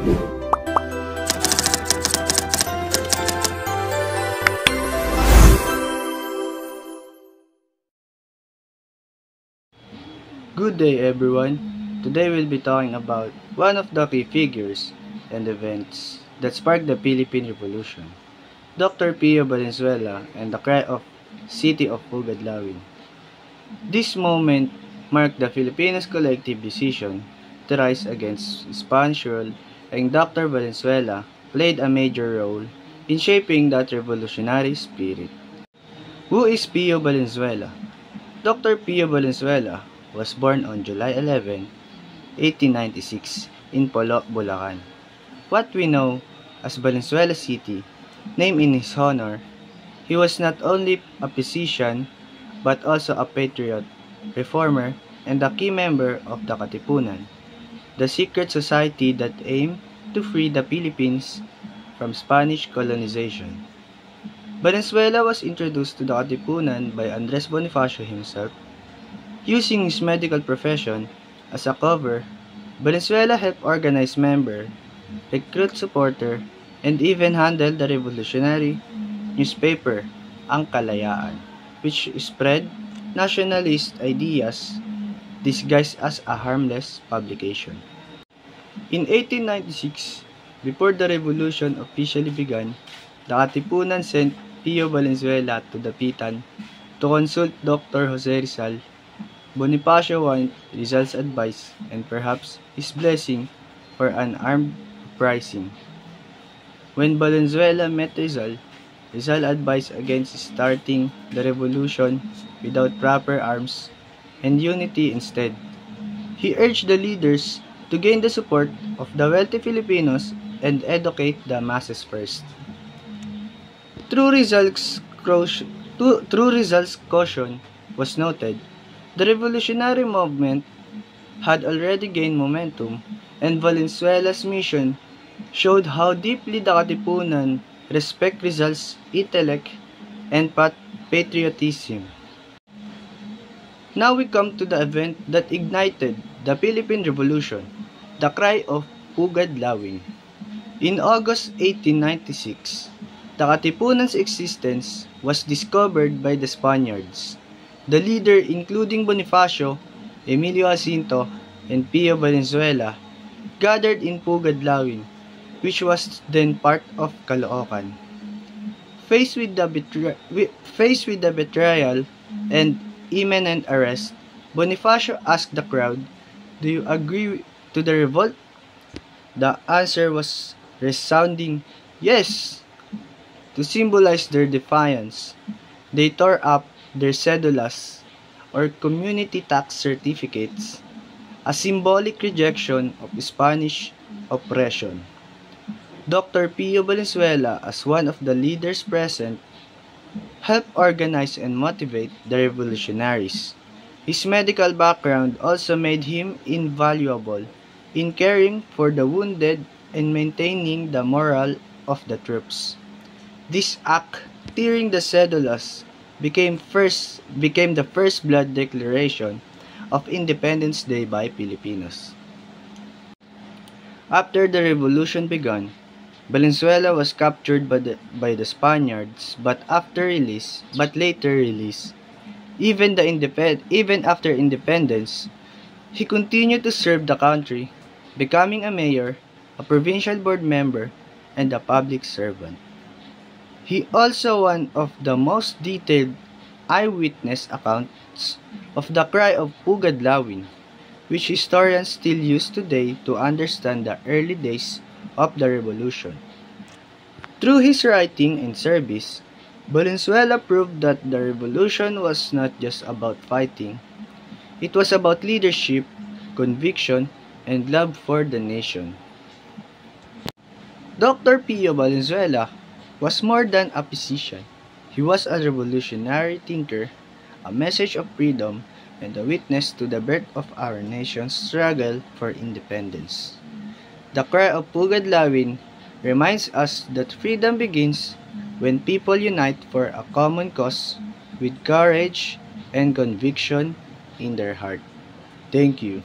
Good day everyone. Today we'll be talking about one of the key figures and events that sparked the Philippine Revolution, Dr. Pio Valenzuela and the cry of City of Pugadlawin. This moment marked the Filipinos' collective decision to rise against Spanish rule, and Dr. Valenzuela played a major role in shaping that revolutionary spirit. Who is Pio Valenzuela? Dr. Pio Valenzuela was born on July 11, 1896 in Polo, Bulacan. What we know as Valenzuela City, named in his honor, he was not only a physician but also a patriot, reformer, and a key member of the Katipunan, the secret society that aimed to free the Philippines from Spanish colonization. Valenzuela was introduced to the Katipunan by Andres Bonifacio himself. Using his medical profession as a cover, Valenzuela helped organize members, recruit supporters, and even handle the revolutionary newspaper, Ang Kalayaan, which spread nationalist ideas disguised as a harmless publication. In 1896, before the revolution officially began, the Katipunan sent Pio Valenzuela to Dapitan to consult Dr. Jose Rizal. Bonifacio wanted Rizal's advice and perhaps his blessing for an armed uprising. When Valenzuela met Rizal, Rizal advised against starting the revolution without proper arms and unity instead. He urged the leaders to gain the support of the wealthy Filipinos and educate the masses first. Through Rizal's caution was noted, the revolutionary movement had already gained momentum, and Valenzuela's mission showed how deeply the Katipunan respect Rizal's intellect and patriotism. Now we come to the event that ignited the Philippine Revolution, the cry of Pugadlawin. In August 1896, the Katipunan's existence was discovered by the Spaniards. The leader, including Bonifacio, Emilio Jacinto, and Pio Valenzuela, gathered in Pugadlawin, which was then part of Caloocan. Faced with the betrayal and imminent arrest, Bonifacio asked the crowd, "Do you agree to the revolt?" The answer was resounding yes. To symbolize their defiance, they tore up their cedulas, or community tax certificates, a symbolic rejection of Spanish oppression. Dr. Pio Valenzuela, as one of the leaders present, helped organize and motivate the revolutionaries. His medical background also made him invaluable in caring for the wounded and maintaining the morale of the troops. This act, tearing the cedulas, became the first blood declaration of Independence Day by Filipinos. After the revolution began, Valenzuela was captured by the Spaniards, but later released. Even after independence, he continued to serve the country, becoming a mayor, a provincial board member, and a public servant. He also one of the most detailed eyewitness accounts of the cry of Pugadlawin, which historians still use today to understand the early days of the revolution. Through his writing and service, Valenzuela proved that the revolution was not just about fighting. It was about leadership, conviction, and love for the nation. Dr. Pio Valenzuela was more than a physician. He was a revolutionary thinker, a message of freedom, and a witness to the birth of our nation's struggle for independence. The cry of Pugadlawin reminds us that freedom begins when people unite for a common cause with courage and conviction in their heart. Thank you.